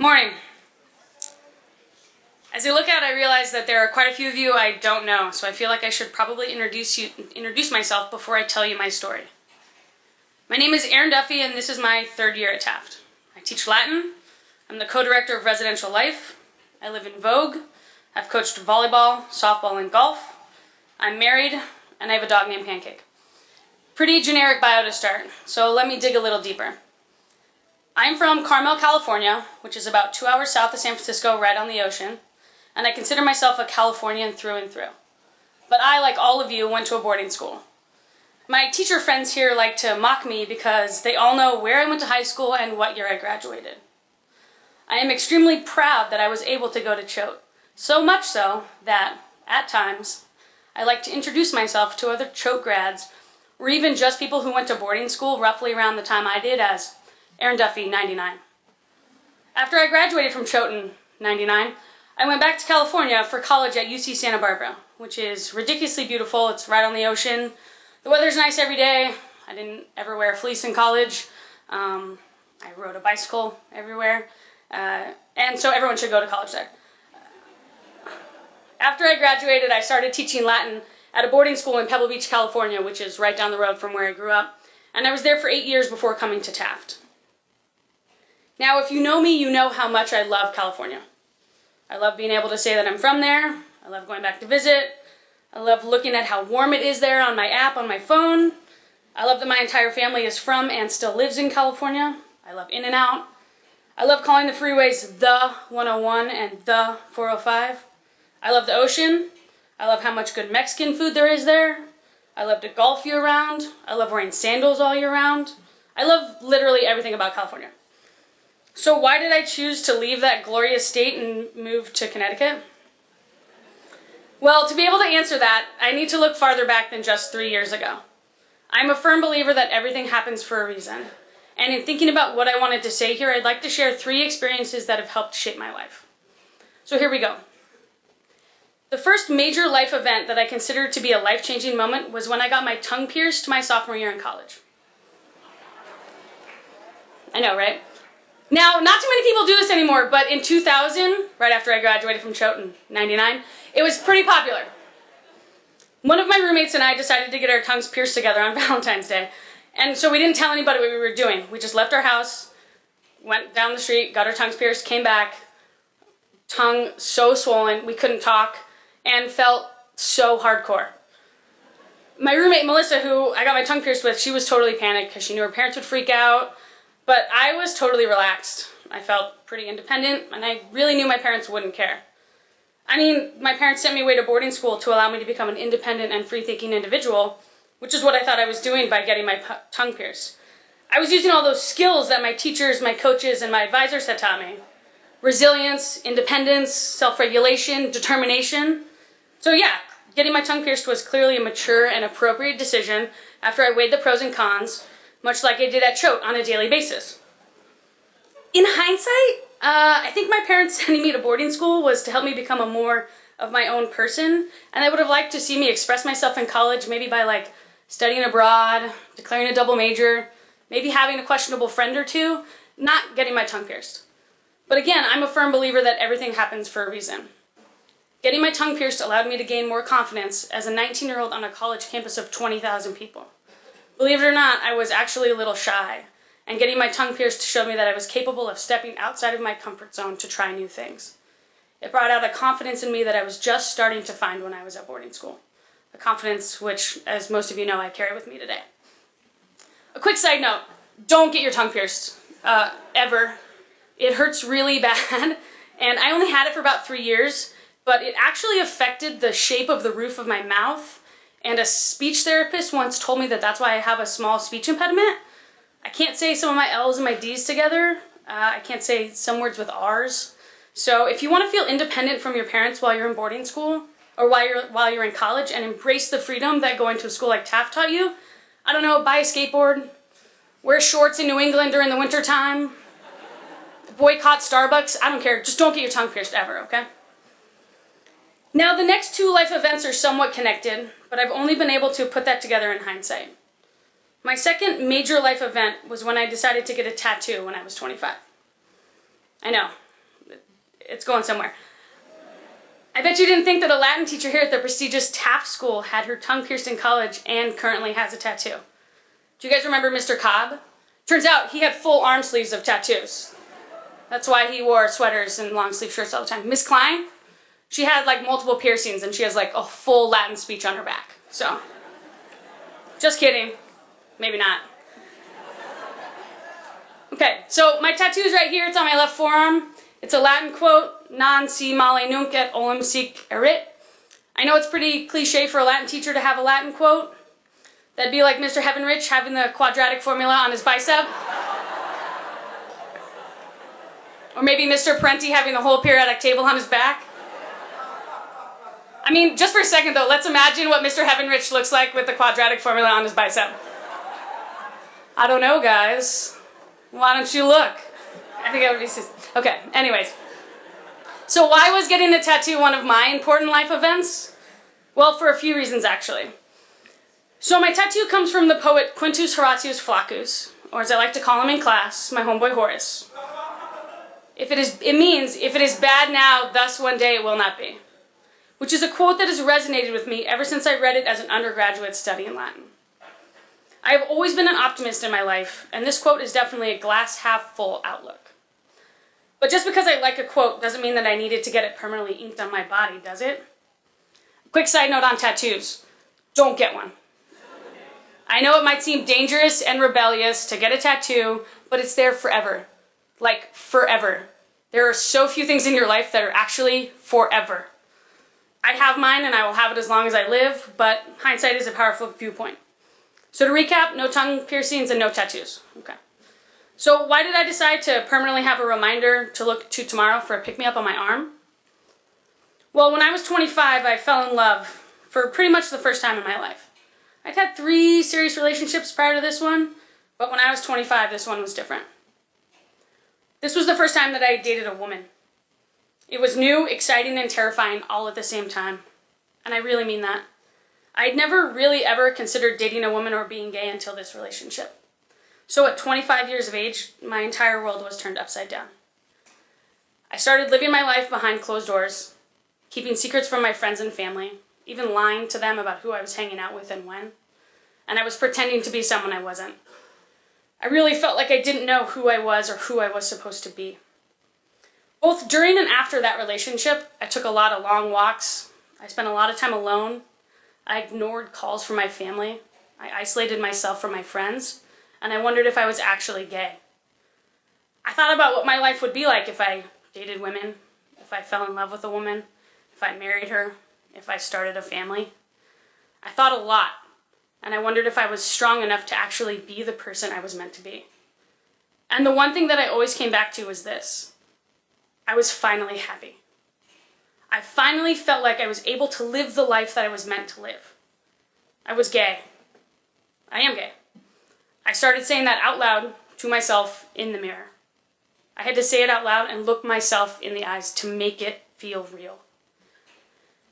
Morning. As I look out, I realize that there are quite a few of you I don't know, so I feel like I should probably introduce myself before I tell you my story. My name is Erin Duffy, and this is my third year at Taft. I teach Latin. I'm the co-director of Residential Life. I live in Vogue. I've coached volleyball, softball, and golf. I'm married, and I have a dog named Pancake. Pretty generic bio to start, so let me dig a little deeper. I'm from Carmel, California, which is about 2 hours south of San Francisco, right on the ocean, and I consider myself a Californian through and through. But I, like all of you, went to a boarding school. My teacher friends here like to mock me because they all know where I went to high school and what year I graduated. I am extremely proud that I was able to go to Choate, so much so that, at times, I like to introduce myself to other Choate grads, or even just people who went to boarding school roughly around the time I did as Erin Duffy, 99. After I graduated from Choate in 99, I went back to California for college at UC Santa Barbara, which is ridiculously beautiful. It's right on the ocean. The weather's nice every day. I didn't ever wear a fleece in college. I rode a bicycle everywhere. And so everyone should go to college there. After I graduated, I started teaching Latin at a boarding school in Pebble Beach, California, which is right down the road from where I grew up. And I was there for 8 years before coming to Taft. Now, if you know me, you know how much I love California. I love being able to say that I'm from there. I love going back to visit. I love looking at how warm it is there on my app on my phone. I love that my entire family is from and still lives in California. I love In-N-Out. I love calling the freeways the 101 and the 405. I love the ocean. I love how much good Mexican food there is there. I love to golf year-round. I love wearing sandals all year round. I love literally everything about California. So why did I choose to leave that glorious state and move to Connecticut? Well, to be able to answer that, I need to look farther back than just 3 years ago. I'm a firm believer that everything happens for a reason. And in thinking about what I wanted to say here, I'd like to share 3 experiences that have helped shape my life. So here we go. The first major life event that I consider to be a life-changing moment was when I got my tongue pierced my sophomore year in college. I know, right? Now, not too many people do this anymore, but in 2000, right after I graduated from Choate in 99, it was pretty popular. One of my roommates and I decided to get our tongues pierced together on Valentine's Day. And so we didn't tell anybody what we were doing. We just left our house, went down the street, got our tongues pierced, came back, tongue so swollen, we couldn't talk, and felt so hardcore. My roommate, Melissa, who I got my tongue pierced with, she was totally panicked because she knew her parents would freak out. But I was totally relaxed. I felt pretty independent, and I really knew my parents wouldn't care. I mean, my parents sent me away to boarding school to allow me to become an independent and free-thinking individual, which is what I thought I was doing by getting my tongue pierced. I was using all those skills that my teachers, my coaches, and my advisors had taught me. Resilience, independence, self-regulation, determination. So yeah, getting my tongue pierced was clearly a mature and appropriate decision after I weighed the pros and cons, much like I did at Choate on a daily basis. In hindsight, I think my parents sending me to boarding school was to help me become a more of my own person, and I would have liked to see me express myself in college, maybe by like studying abroad, declaring a double major, maybe having a questionable friend or two, not getting my tongue pierced. But again, I'm a firm believer that everything happens for a reason. Getting my tongue pierced allowed me to gain more confidence as a 19-year-old on a college campus of 20,000 people. Believe it or not, I was actually a little shy, and getting my tongue pierced showed me that I was capable of stepping outside of my comfort zone to try new things. It brought out a confidence in me that I was just starting to find when I was at boarding school. A confidence which, as most of you know, I carry with me today. A quick side note, don't get your tongue pierced, ever. It hurts really bad, and I only had it for about 3 years, but it actually affected the shape of the roof of my mouth. And a speech therapist once told me that that's why I have a small speech impediment. I can't say some of my L's and my D's together. I can't say some words with R's. So if you want to feel independent from your parents while you're in boarding school, or while you're in college, and embrace the freedom that going to a school like Taft taught you, I don't know, buy a skateboard, wear shorts in New England during the winter time, boycott Starbucks, I don't care, just don't get your tongue pierced ever, okay? Now, the next 2 life events are somewhat connected, but I've only been able to put that together in hindsight. My second major life event was when I decided to get a tattoo when I was 25. I know, it's going somewhere. I bet you didn't think that a Latin teacher here at the prestigious Taft school had her tongue pierced in college and currently has a tattoo. Do you guys remember Mr. Cobb? Turns out he had full arm sleeves of tattoos. That's why he wore sweaters and long sleeve shirts all the time. Miss Klein, she had like multiple piercings and she has like a full Latin speech on her back. So, just kidding. Maybe not. Okay, so my tattoo's right here. It's on my left forearm. It's a Latin quote, non si male nunc et olim sic erit. I know it's pretty cliche for a Latin teacher to have a Latin quote. That'd be like Mr. Heavenrich having the quadratic formula on his bicep. Or maybe Mr. Parenti having the whole periodic table on his back. I mean, just for a second though, let's imagine what Mr. Heavenrich looks like with the quadratic formula on his bicep. I don't know, guys. Why don't you look? I think that would be... Okay, anyways. So why was getting a tattoo one of my important life events? Well, for a few reasons, actually. So my tattoo comes from the poet Quintus Horatius Flaccus, or as I like to call him in class, my homeboy Horace. It means, if it is bad now, thus one day it will not be. Which is a quote that has resonated with me ever since I read it as an undergraduate studying Latin. I have always been an optimist in my life, and this quote is definitely a glass half full outlook. But just because I like a quote doesn't mean that I needed to get it permanently inked on my body, does it? Quick side note on tattoos. Don't get one. I know it might seem dangerous and rebellious to get a tattoo, but it's there forever. Like, forever. There are so few things in your life that are actually forever. I have mine and I will have it as long as I live, but hindsight is a powerful viewpoint. So to recap, no tongue piercings and no tattoos. Okay. So why did I decide to permanently have a reminder to look to tomorrow for a pick-me-up on my arm? Well, when I was 25, I fell in love for pretty much the first time in my life. I'd had 3 serious relationships prior to this one, but when I was 25, this one was different. This was the first time that I dated a woman. It was new, exciting, and terrifying all at the same time. And I really mean that. I'd never really ever considered dating a woman or being gay until this relationship. So at 25 years of age, my entire world was turned upside down. I started living my life behind closed doors, keeping secrets from my friends and family, even lying to them about who I was hanging out with and when. And I was pretending to be someone I wasn't. I really felt like I didn't know who I was or who I was supposed to be. Both during and after that relationship, I took a lot of long walks. I spent a lot of time alone. I ignored calls from my family. I isolated myself from my friends. And I wondered if I was actually gay. I thought about what my life would be like if I dated women, if I fell in love with a woman, if I married her, if I started a family. I thought a lot. And I wondered if I was strong enough to actually be the person I was meant to be. And the one thing that I always came back to was this. I was finally happy. I finally felt like I was able to live the life that I was meant to live. I was gay. I am gay. I started saying that out loud to myself in the mirror. I had to say it out loud and look myself in the eyes to make it feel real.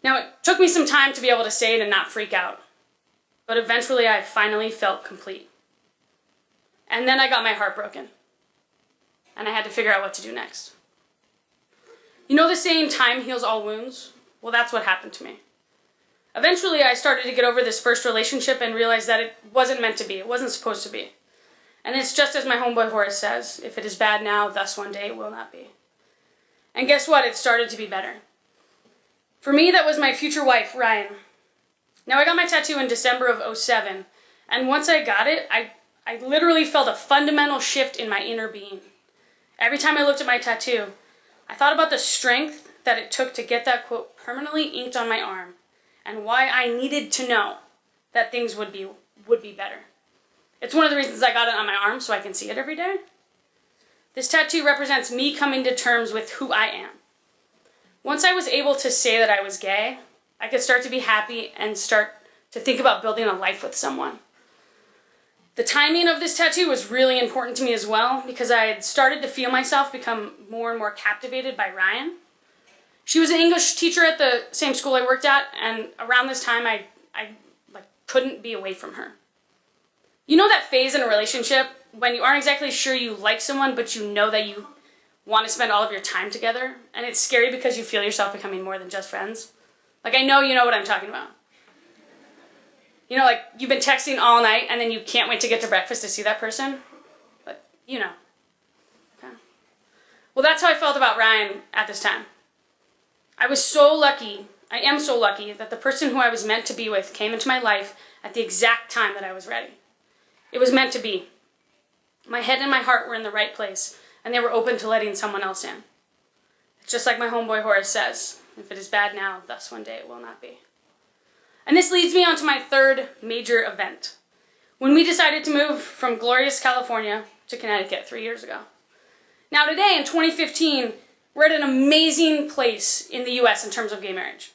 Now, it took me some time to be able to say it and not freak out. But eventually I finally felt complete. And then I got my heart broken. And I had to figure out what to do next. You know the saying, time heals all wounds? Well, that's what happened to me. Eventually I started to get over this first relationship and realized that it wasn't meant to be. It wasn't supposed to be. And it's just as my homeboy Horace says, if it is bad now, thus one day it will not be. And guess what? It started to be better. For me, that was my future wife, Ryan. Now, I got my tattoo in December of '07, and once I got it, I literally felt a fundamental shift in my inner being. Every time I looked at my tattoo, I thought about the strength that it took to get that quote permanently inked on my arm, and why I needed to know that things would be better. It's one of the reasons I got it on my arm, so I can see it every day. This tattoo represents me coming to terms with who I am. Once I was able to say that I was gay, I could start to be happy and start to think about building a life with someone. The timing of this tattoo was really important to me as well, because I had started to feel myself become more and more captivated by Ryan. She was an English teacher at the same school I worked at, and around this time I couldn't be away from her. You know that phase in a relationship when you aren't exactly sure you like someone, but you know that you want to spend all of your time together, and it's scary because you feel yourself becoming more than just friends. Like, I know you know what I'm talking about. You know, like, you've been texting all night, and then you can't wait to get to breakfast to see that person. But, you know. Okay. Well, that's how I felt about Ryan at this time. I was so lucky, I am so lucky, that the person who I was meant to be with came into my life at the exact time that I was ready. It was meant to be. My head and my heart were in the right place, and they were open to letting someone else in. It's just like my homeboy Horace says, if it is bad now, thus one day it will not be. And this leads me on to my third major event. When we decided to move from glorious California to Connecticut 3 years ago. Now today, in 2015, we're at an amazing place in the US in terms of gay marriage.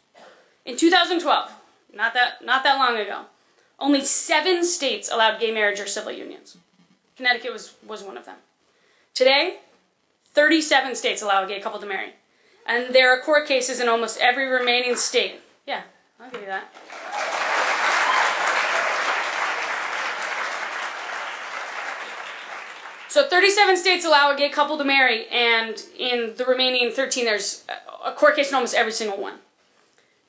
In 2012, not that long ago, only 7 states allowed gay marriage or civil unions. Connecticut was one of them. Today, 37 states allow a gay couple to marry. And there are court cases in almost every remaining state. Yeah, I'll give you that. So 37 states allow a gay couple to marry, and in the remaining 13 there's a court case in almost every single one.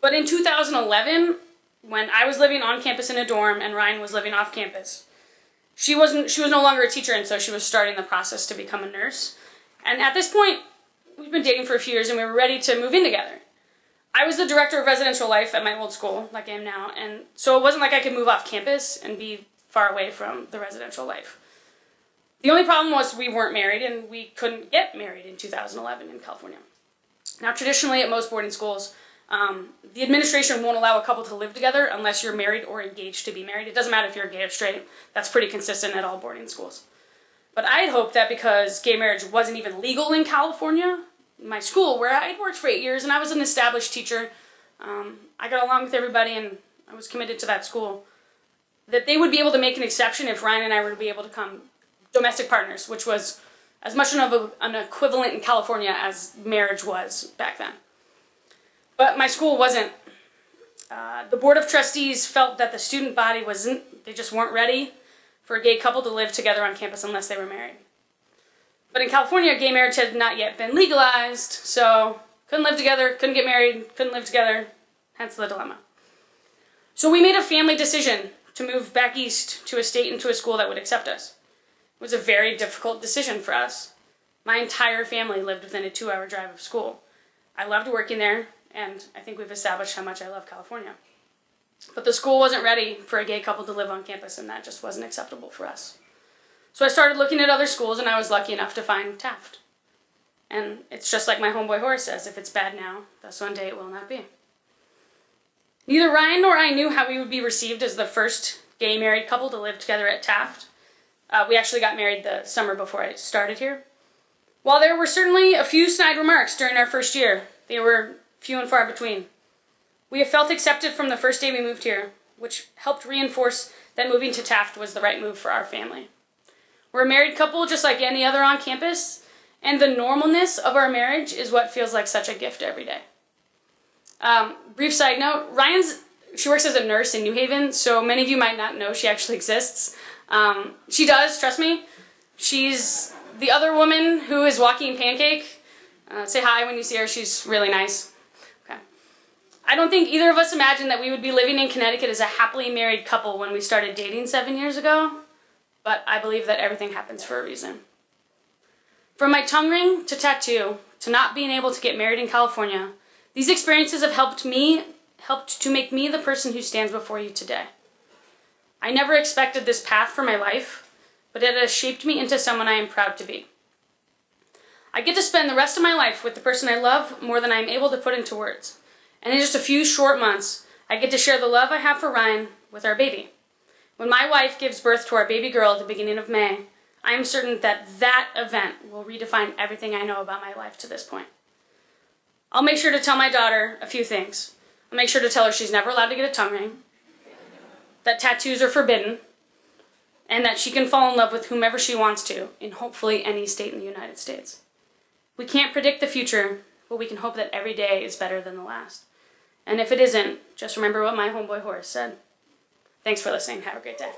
But in 2011, when I was living on campus in a dorm and Ryan was living off campus, she was no longer a teacher, and so she was starting the process to become a nurse. And at this point, we've been dating for a few years and we were ready to move in together. I was the director of residential life at my old school, like I am now, and so it wasn't like I could move off campus and be far away from the residential life. The only problem was we weren't married, and we couldn't get married in 2011 in California. Now, traditionally at most boarding schools, the administration won't allow a couple to live together unless you're married or engaged to be married. It doesn't matter if you're gay or straight. That's pretty consistent at all boarding schools. But I had hoped that because gay marriage wasn't even legal in California, my school, where I had worked for 8 years and I was an established teacher, I got along with everybody and I was committed to that school, that they would be able to make an exception if Ryan and I were to be able to become domestic partners, which was as much of an equivalent in California as marriage was back then. But my school wasn't. The Board of Trustees felt that the student body they just weren't ready for a gay couple to live together on campus unless they were married. But in California, gay marriage had not yet been legalized, so couldn't live together, couldn't get married, couldn't live together, hence the dilemma. So we made a family decision to move back east to a state and to a school that would accept us. It was a very difficult decision for us. My entire family lived within a 2-hour drive of school. I loved working there, and I think we've established how much I love California. But the school wasn't ready for a gay couple to live on campus, and that just wasn't acceptable for us. So I started looking at other schools, and I was lucky enough to find Taft. And it's just like my homeboy Horace says, if it's bad now, thus one day it will not be. Neither Ryan nor I knew how we would be received as the first gay married couple to live together at Taft. We actually got married the summer before I started here. While there were certainly a few snide remarks during our first year, they were few and far between. We have felt accepted from the first day we moved here, which helped reinforce that moving to Taft was the right move for our family. We're a married couple just like any other on campus, and the normalness of our marriage is what feels like such a gift every day. Brief side note, she works as a nurse in New Haven, so many of you might not know she actually exists. She does, trust me. She's the other woman who is walking pancake. Say hi when you see her, she's really nice. Okay. I don't think either of us imagined that we would be living in Connecticut as a happily married couple when we started dating 7 years ago, but I believe that everything happens for a reason. From my tongue ring to tattoo, to not being able to get married in California, these experiences have helped to make me the person who stands before you today. I never expected this path for my life, but it has shaped me into someone I am proud to be. I get to spend the rest of my life with the person I love more than I am able to put into words. And in just a few short months, I get to share the love I have for Ryan with our baby. When my wife gives birth to our baby girl at the beginning of May, I am certain that that event will redefine everything I know about my life to this point. I'll make sure to tell my daughter a few things. I'll make sure to tell her she's never allowed to get a tongue ring, that tattoos are forbidden, and that she can fall in love with whomever she wants to in hopefully any state in the United States. We can't predict the future, but we can hope that every day is better than the last. And if it isn't, just remember what my homeboy Horace said. Thanks for listening. Have a great day.